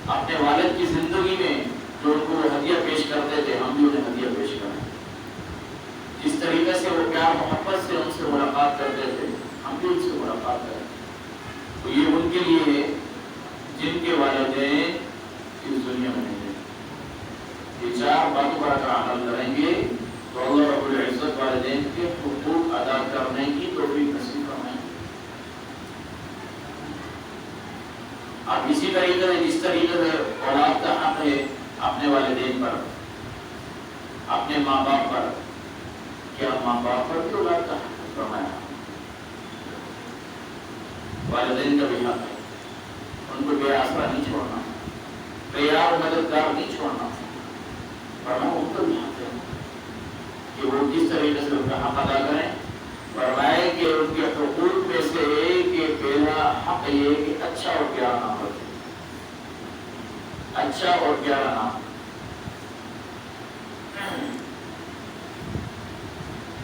A: اپنے والد کی زندگی میں جو ان کو ہدیہ پیش کرتے تھے ہم بھی انہیں ہدیہ پیش کریں. جس طریقے سے وہ پیار محبت سے ان سے ملاقات کرتے تھے ہم بھی ان سے ملاقات کریں. تو یہ ان کے لیے ہے جن کے والدین اس دنیا میں نہیں ہیں. یہ 4 باتوں پر اگر عمل کریں گے تو اللہ رب العزت والدین کے حقوق ادا کرنے کی توفیق نصیب فرمائیں. اب اسی طریقے سے جس طریقے سے اولاد کا حق ہے اپنے والدین پر، اپنے ماں باپ پر، کیا ماں باپ پر بھی اولاد کا حق فرمایا؟ والدین کا بھی حق ہے. ان کو بے آسرا نہیں چھوڑنا، بے یار مددگار نہیں چھوڑنا. فرمایا ان کا بھی حق ہے کہ وہ کس طریقے سے ان کا حق ادا کریں. فرمائے کہ ان کے حقوق میں سے کہ پہلا حق یہ ہے کہ اچھا اور پیارا نام رکھیں. اچھا اور پیارا نام.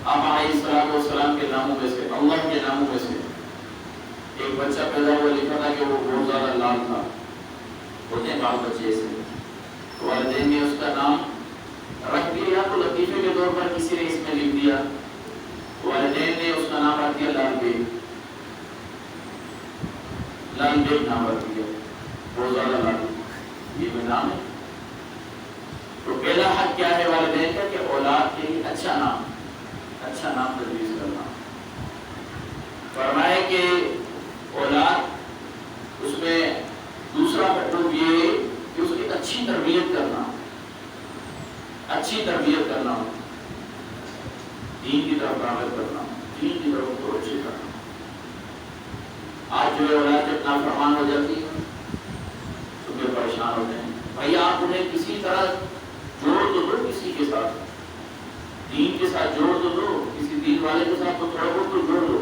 A: آپ علیہ السلام کے ناموں میں سے، اللہ کے ناموں میں سے ایک بچہ پیدا ہوا، لکھا تھا کہ وہ بہت زیادہ لال تھا. ہوتے ہیں بال بچے سے، والدین نے اس کا نام رکھ دیا، یا تو لطیفے کے طور پر کسی نے اس میں لکھ دیا. والدین نے اس کا نام رکھ دیا لال بیگ. لال بیگ نام رکھ دیا، بہت زیادہ لال، یہ بھی نام ہے. تو پہلا حق کیا ہے والدین کا کہ اولاد کے لیے اچھا نام تجویز کرنا. فرمائے کہ اولاد اس میں دوسرا حقوق یہ ہے کہ اس کی اچھی تربیت کرنا، دین کی طرف راغب کرنا، دین کی طرف توجہ کرنا. آج جو ہے اولاد جب نافرمان ہو جاتی ہے تو پھر پریشان ہوتے ہیں. بھائی آپ انہیں کسی طرح جوڑ تو دو، کسی کے ساتھ دین کے ساتھ جوڑ تو دو، کسی دین والے کے ساتھ تو تھوڑا بہت تو جوڑ دو.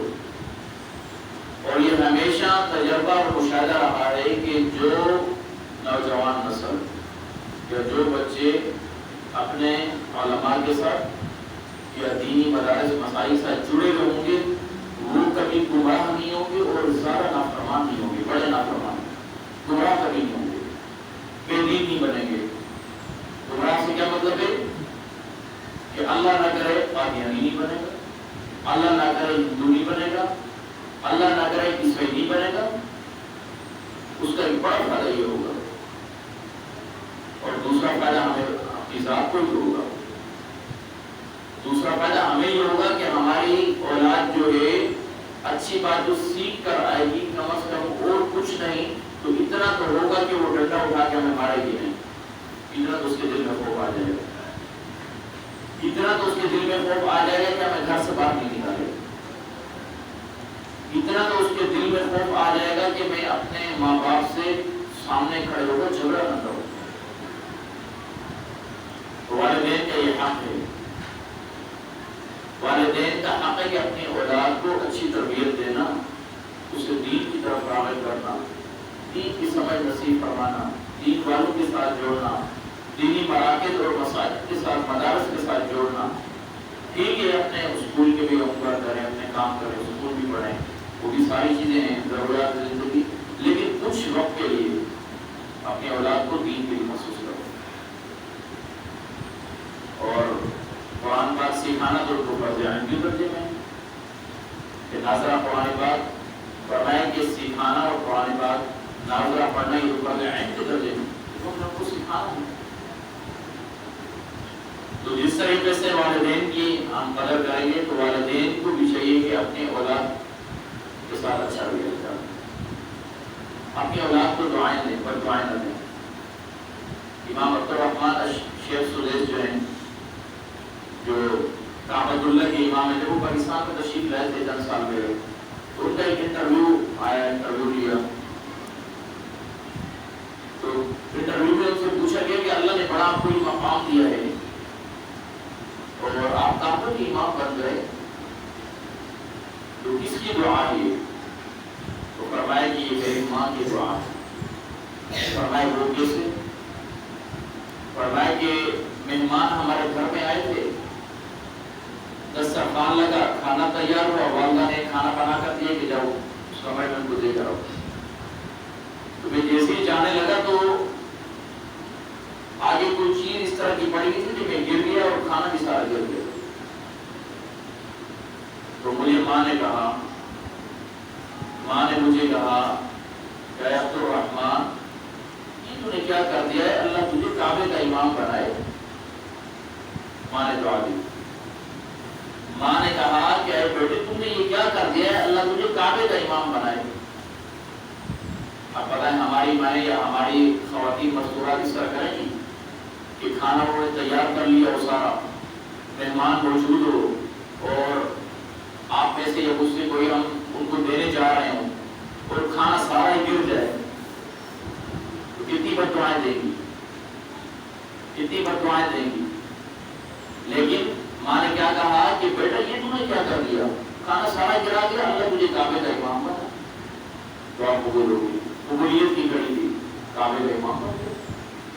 A: اور یہ ہمیشہ تجربہ اور مشاہدہ رہا ہے کہ جو نوجوان نسل یا جو بچے اپنے علماء کے ساتھ یا دینی مدارس مسائل سے جڑے ہوئے ہوں گے وہ کبھی گمراہ نہیں ہوں گے اور زیادہ نافرمان نہیں ہوں گے. بڑے نافرمان گمراہ کبھی نہیں ہوں گے، بے دین نہیں بنیں گے. گمراہ سے کیا مطلب ہے کہ اللہ نہ کرے قادیانی نہیں بنے گا، اللہ نہ کرے ہندو نہیں بنے گا، اللہ نہ کرے عیسائی نہیں بنے گا. اس کا ایک بڑا فائدہ یہ ہوگا. اور دوسرا فائدہ ہمیں اپنی ذات کو ہی ہوگا. دوسرا فائدہ ہمیں یہ ہوگا کہ ہماری اولاد جو ہے اچھی بات جو سیکھ کر آئے گی، کم از کم اور کچھ نہیں تو اتنا تو ہوگا کہ وہ ڈنڈا اٹھا کے ہمیں مارے گی نہیں. اتنا تو اس کے دل میں خوف آ جائے گا، اتنا تو اس کے دل میں خوف آ جائے گا کہ ہمیں گھر سے باہر نہیں نکالے. اتنا تو اس کے دل میں خوف آ جائے گا کہ میں اپنے ماں باپ سے سامنے کھڑے ہو کر جھگڑا نہ کروں. والدین کا یہ حق ہے. والدین کا حق ہے کہ اپنی اولاد کو اچھی تربیت دینا، اسے دین کی طرف راغب کرنا، دین کی سمجھ نصیب فرمانا، دین والوں کے ساتھ جوڑنا، دینی مراکز اور مساجد کے ساتھ، مدارس کے ساتھ جوڑنا. ٹھیک ہے اپنے اسکول کے بھی عمر کریں، اپنے کام کریں، اسکول بھی پڑھیں، وہ بھی ساری چیزیں ہیں ضروریات زندگی، لیکن کچھ وقت کے لیے اپنی اولاد کو دین کے لیے محسوس کرو. اور قرآن پاک سکھانا تو کو فرض عین کے درجے میں کہ ناظرہ قرآن پاک فرمائے کہ سکھانا اور قرآن پاک ناظرہ پڑھنا یہ فرض عین کے درجے میں تو ہم کو سکھانا ہے. تو جس طریقے سے والدین کی ہم قدر کریں گے تو والدین کو بھی چاہیے کہ اپنے اولاد کے ساتھ اچھا رویہ کریں، اپنی اولاد کو دعائیں دیں، پر دعائیں نہ دیں۔ امام عبدالرحمن شیخ سلیس جو ہیں، جو کعبۃ اللہ کے امام ہیں، جب وہ پاکستان میں تشریف لائے تھے چند سال پہلے، تو ان کا ایک انٹرویو لیا، تو انٹرویو میں ان سے پوچھا گیا کہ اللہ نے بڑا آپ کو مقام دیا ہے اور آپ کعبہ کے امام بن گئے، تو کس کی دعا ہے یہ؟ تو فرمایا کہ یہ میری ماں کی دعا ہے۔ فرمایا وہ کیسے؟ فرمایا کہ مہمان ہمارے گھر میں آئے تھے، دسترخوان لگا، کھانا تیار ہوا، والدہ نے کھانا بنا کر دیا کہ جاؤ سمے میں ان کو دے کر آؤ۔ تو میں جیسے ہی جانے لگا تو آگے کوئی چیز اس طرح کی پڑی تھی کہ میں گر گیا اور کھانا بھی سارا گر گیا۔ تو مجھے ماں نے مجھے کہا کہ عبدالرحمن یہ تو نے کیا کر دیا ہے، اللہ تجھے کعبے کا امام بنائے۔ ماں نے دعا دی، ماں نے کہا کہ اے بیٹے تم نے یہ کیا کر دیا ہے، اللہ تجھے کعبے کا امام بنائے۔ اب پتہ ہے ہماری مائیں یا ہماری خواتین مستورات اس طرح کریں گی کہ کھانا انہوں نے تیار کر لیا اور سارا مہمان موجود ہو اور آپ میں سے یا مجھ سے کوئی ہم ان کو دینے جا رہے ہوں اور کھانا سارا ہی گر جائے تو کتنی بد دعائیں دیں گی، کتنی بد دعائیں دیں گی۔ لیکن ماں نے کیا کہا کہ بیٹا یہ تم نے کیا کر دیا، کھانا سارا گرا دیا، اللہ مجھے کعبے کا امام بنا۔ دعا قبول ہو گئی، قبولیت کی گھڑی تھی، کعبے کا امام بن گیا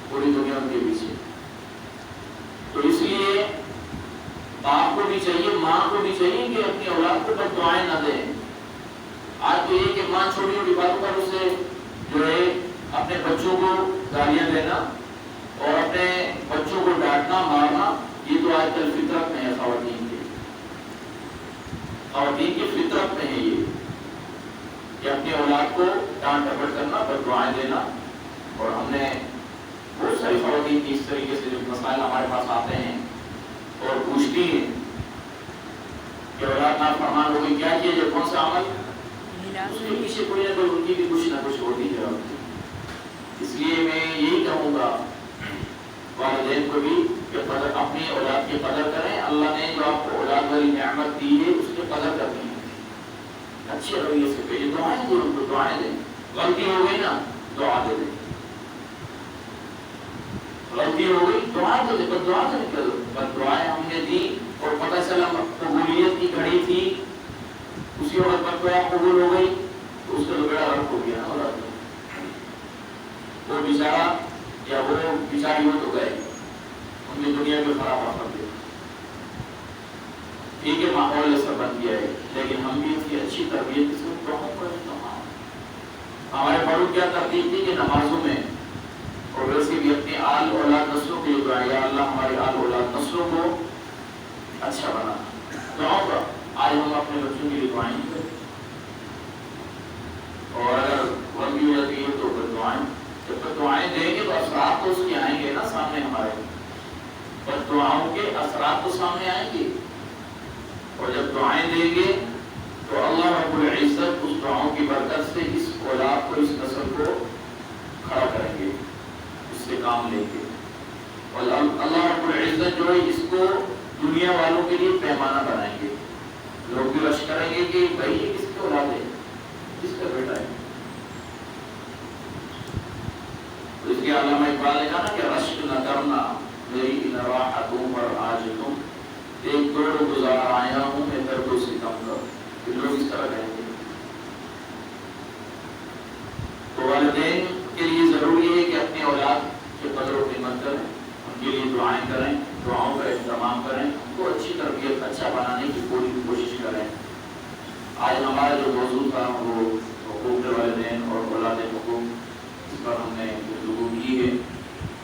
A: پوری دنیا ان کے پیچھے۔ تو اس لیے باپ کو بھی چاہیے، ماں کو بھی چاہیے کہ اپنی اولاد کو بد دعائیں نہ دیں۔ آج تو یہ کہ ماں چھوٹی چھوٹی باتوں پر اسے جو ہے اپنے بچوں کو گالیاں دینا اور اپنے بچوں کو ڈانٹنا مارنا، یہ تو آج کل فطرت میں ہے خواتین کی فطرت میں ہے یہ کہ اپنی اولاد کو ڈانٹ ڈپٹ کرنا، بد دعائیں دینا۔ اور ہم نے بہت ساری خواتین کی اس طریقے سے جو مسائل ہمارے پاس آتے ہیں اور پوچھتی ہیں کہ اولاد نافرمان ہو گئی، کیا کیا جائے، کون سا عمل، اس کے پیچھے کوئی نہ کوئی ان کی بھی کچھ نہ کچھ ہوتی ہے۔ اس لیے میں یہی کہوں گا والدین کو بھی کہ اپنی اولاد کی قدر کریں، اللہ نے جو آپ کو اولاد والی نعمت دی ہے اس کی قدر کرنی ہے، اچھے رویے سے بھیجیں، دعائیں دیں ان کو، دعائیں دیں۔ غلطی ہو گئی نا دعا دے دیں، غلطی ہو گئی دعا دے دیں، بس دعا سے نکل، بس دعائیں ہم نے دی اور پتہ چلا قبولیت کی گھڑی تھی، اسی وقت پر دعا قبول ہو گئی تو اس کا تو بیڑا غرق ہو گیا نا، وہ بیچارہ یا وہ بیچاری ہو تو گئے، ان کی دنیا کو خراب کر دیا۔ ٹھیک ہے ماحول ایسا بن گیا ہے، لیکن ہم بھی اس کی اچھی تربیت اس کو بہت بڑی تمام ہمارے بڑوں کیا ترتیب تھی کہ نمازوں میں اور ویسے بھی اپنی آل اولاد نسلوں کے لیے دعا، یا اللہ ہماری آل اولاد نسلوں کو اچھا بنا دعاؤں کا۔ آج ہم اپنے بچوں کے لیے دعائیں کریں اور اگر غلطی ہو جاتی ہے تو پھر دعائیں، جب تک دعائیں دیں گے تو اثرات تو اس کے آئیں گے نا سامنے ہمارے، بس دعاؤں کے اثرات تو سامنے آئیں گے، اور جب دعائیں دیں گے تو اللہ رب العزت اس دعاؤں کی برکت سے اس اولاد کو، اس نسل کو کھڑا کریں گے، اس سے کام لیں گے، اور اللہ رب العزت جو ہے اس کو دنیا والوں کے لیے پیمانہ بنائیں گے، لوگ بھی رش کریں گے کہ بھائی یہ کس کی اولاد ہے، کس کا بیٹا ہے۔ تو اس کے علامہ اقبال نے کہا نا کہ رشک نہ کرنا میری ان راحتوں پر آج تم، ایک دوڑ گزار آیا ہوں میں در کو ستم کر، کہ لوگ اس طرح کہیں گے۔ تو والدین کے لیے ضروری ہے کہ اپنی اولاد کی قدر و قیمت کریں، ان کے لیے دعائیں کریں، دعاؤں کا اہتمام کریں، ان کو اچھی تربیت اچھا بنانے کی پوری کوشش کریں۔ آج ہمارا جو موضوع تھا وہ حقوق والدین اور اولاد حقوق، اس پر ہم نے گفتگو کی ہے۔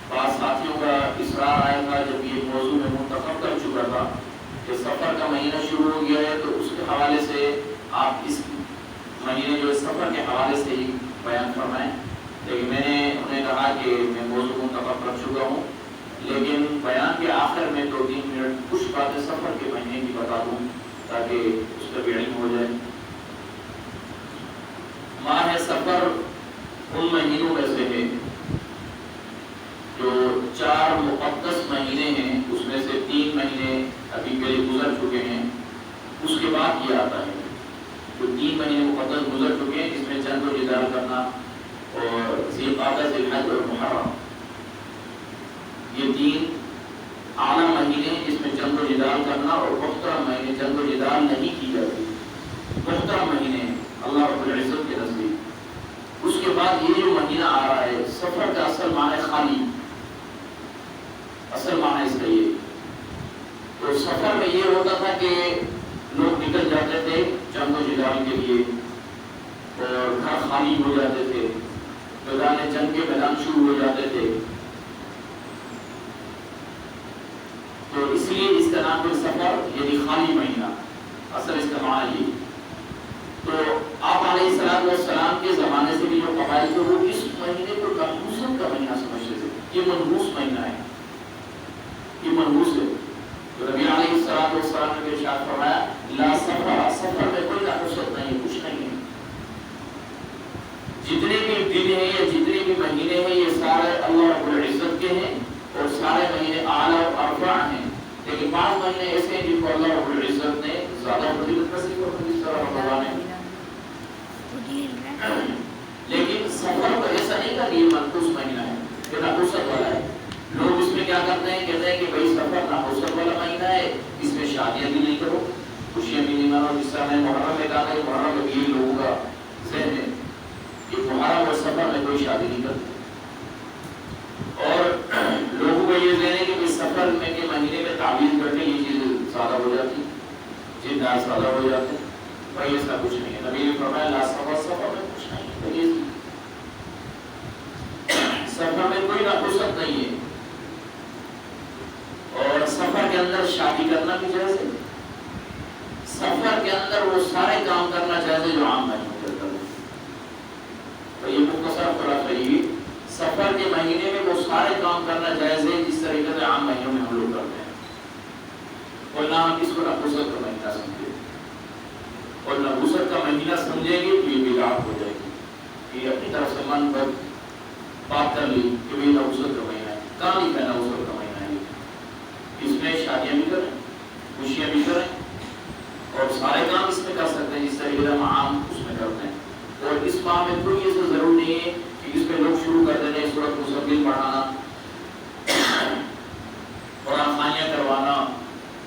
A: بعض ساتھیوں کا اصرار آیا تھا جب یہ موضوع میں منتخب کر چکا تھا کہ سفر کا مہینہ شروع ہو گیا ہے تو اس کے حوالے سے آپ اس مہینے جو سفر کے حوالے سے ہی بیان فرمائیں، لیکن میں نے انہیں کہا کہ میں موضوع منتخب کر چکا ہوں لیکن بیان کے آخر میں 2-3 منٹ کچھ باتیں سفر کے مہینے کی بتا دوں تاکہ اس کا بھی علم ہو جائے۔ ماہ سفر ان مہینوں میں سے ہے جو 4 مقدس مہینے ہیں، اس میں سے 3 مہینے ابھی پہلے گزر چکے ہیں، اس کے بعد یہ آتا ہے جو 3 مہینے مقدس گزر چکے ہیں، جس میں جنگ و جدال کرنا اور ذی القعدہ، ذی الحج اور محرم، یہ 3 اعلیٰ مہینے ہیں جس میں جنگ و جدال کرنا، اور محترم مہینے جنگ و جدال نہیں کی جاتی، محترم مہینے ہیں اللہ رب العزت کے نزدیک۔ اس کے بعد یہ جو مہینہ آ رہا ہے سفر کا اصل معنی خالی، اصل معنی اس کا یہ، تو سفر میں یہ ہوتا تھا کہ لوگ نکل جاتے تھے جنگ و جدال کے لیے اور گھر خالی ہو جاتے تھے، میدان جنگ کے میدان شروع ہو جاتے تھے، تو اس لیے اس کا نام پھر سفر یعنی خالی مہینہ، اصل اس کا معنی یہ۔ تو آپ علیہ السلام کے زمانے سے بھی جو قبائل تھے وہ اس مہینے کو منحوست کا مہینہ سمجھتے تھے، یہ منحوس مہینہ ہے، یہ منحوس ہے۔ تو نبی علیہ السلام نے ارشاد فرمایا لا سفر، سفر میں کوئی نحوست نہیں ہے، کچھ نہیں ہے، جتنے بھی دن ہیں یا جتنے بھی مہینے ہیں یہ سارے اللہ رب العزت کے ہیں اور سارے مہینے اعلیٰ اور ارفع ہیں، لیکن بعض مہینے ایسے ہیں جن کو اللہ رب العزت نے زیادہ فضیلت نصیب اور جس طرح رمضان ہے۔ لیکن سفر کو ایسا نہیں کہ یہ منحوس مہینہ ہے، یہ نحوست والا ہے۔ لوگ اس میں کیا کرتے ہیں، کہتے ہیں کہ بھائی سفر نحوست والا مہینہ ہے، اس میں شادیاں بھی نہیں کرو، خوشیاں بھی نہیں مناؤ، جس طرح میں محرم میں کہا تھا کہ محرم میں یہ لوگوں کا ذہن ہے کہ محرم اور سفر میں کوئی شادی نہیں کرتے، اور لوگوں کا یہ ذہن ہے کہ سفر میں کے مہینے میں تعبیر کرنے یہ چیز زیادہ ہو جاتی، جنات زیادہ ہو جاتے ہیں، بھائی ایسا کچھ نہیں ہے۔ نبی نے فرمایا لا سفر، سفر میں کچھ نہیں ہے، سفر میں کوئی نحوست نہیں ہے، اور سفر کے اندر شادی کرنا بھی جائز ہے، سفر کے اندر وہ سارے کام کرنا جائز ہے جو عام مہینوں میں کرتے ہیں۔ تو یہ مختصر خلاصہ یہ، سفر کے مہینے میں وہ سارے کام کرنا جائز ہے جس طریقے سے عام مہینوں میں ہم لوگ کرتے ہیں، اور نہ ہم اس کو نحوست کا مہینہ سمجھیں، اور نحوست کا مہینہ سمجھیں گے تو یہ بدعت ہو جائے گی، یہ اپنی طرف سے من پر بات کر لی کہ یہ نحوست کا مہینہ ہے، کہاں لکھا ہے نحوست کا مہینہ ہے؟ اس میں شادیاں بھی کریں، خوشیاں بھی کریں، اور سارے کام اس میں کر سکتے ہیں جس طریقے سے ہم عام اس میں کرتے ہیں، اور اس ماہ میں کوئی ایسا ضرور نہیں ہے کہ اس میں لوگ شروع کر دیتے ہیں سورۃ مزمل پڑھانا، قرآن خوانیاں کروانا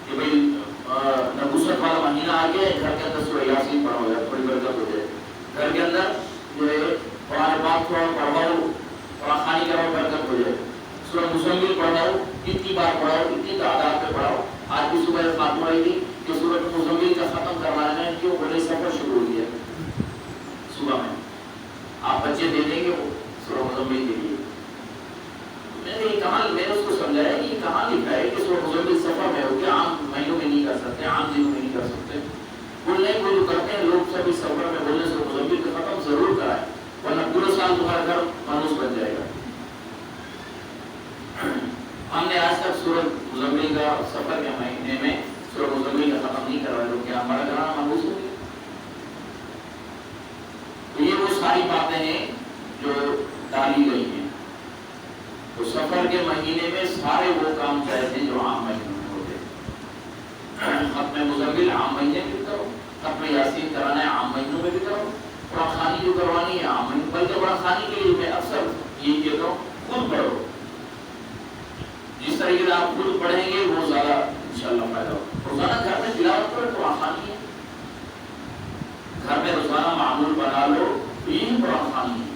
A: کہ بھائی نحوست والا مہینہ آ گیا ہے، گھر کے اندر سورہ یاسین پڑھا ہو جائے، تھوڑی برکت ہو جائے، گھر کے اندر جو ہے قرآن پاک تھوڑا پڑھاؤ، قرآن خوانی کراؤ، برکت ہو جائے، سورہ مزمل پڑھاؤ، اتنی بار پڑھاؤ، اتنی تعداد پہ پڑھاؤ۔ آج بھی صبح خاتمہ ہوئی تھی کہ سورۃ مزمل کا ختم کروانا ہے، کیوں بولے سفر شروع ہو گیا صبح میں، آپ بچے دے دیں گے وہ سورہ مزمل کے لیے۔ میں نے یہ کہاں، میں نے اس کو سمجھایا کہ یہ کہاں لکھا ہے کہ سورہ مزمل سفر میں ہو، کہ عام مہینوں میں نہیں کر سکتے، عام دنوں میں نہیں کر سکتے، بولنے کو جو کرتے ہیں لوگ سب اس سفر میں بولنے سورہ مزمل کا ختم ضرور کرائے، ورنہ پورے سال تمہارا گھر مانوس بن جائے گا۔ ہم نے آج تک سورۃ مزمل کا سفر کے مہینے میں سورۃ مزمل کا ختم نہیں کروایا، تو کیا ہمارا گھر مانوس ہو گیا؟ تو یہ وہ ساری باتیں ہیں جو ڈالی گئی ہیں۔ تو سفر کے مہینے میں سارے وہ کام جائز ہیں جو عام مہینوں میں ہوتے ہیں۔ ختم مزمل عام مہینے میں بھی کرو، ختم یاسین کرانا ہے عام مہینوں میں بھی کرو، قرآن خوانی جو کروانی ہے عام مہینوں، بلکہ قرآن خوانی کے لیے میں اکثر یہ کہتا ہوں خود پڑھو، جس طریقے سے آپ خود پڑھیں گے وہ زیادہ انشاءاللہ فائدہ ہو۔ روزانہ گھر میں تلاوت کرو، قرآن خوانی ہے، گھر میں روزانہ معمول بنا لو، تو یہی قرآن خوانی ہے۔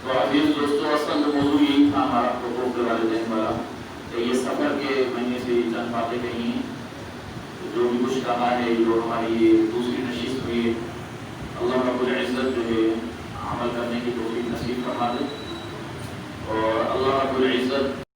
A: تو عزیز دوستو، اصل جو موضوع یہی تھا ہمارا حقوق والدین والا، کہ یہ سفر کے مہینے سے چند باتیں کہی ہیں، جو بھی کچھ کہا ہے، جو ہماری یہ دوسری نشست ہوئی ہے، اللہ رب العزت جو ہے عمل کرنے کی توفیق نصیب فرما دے، اور اللہ رب العزت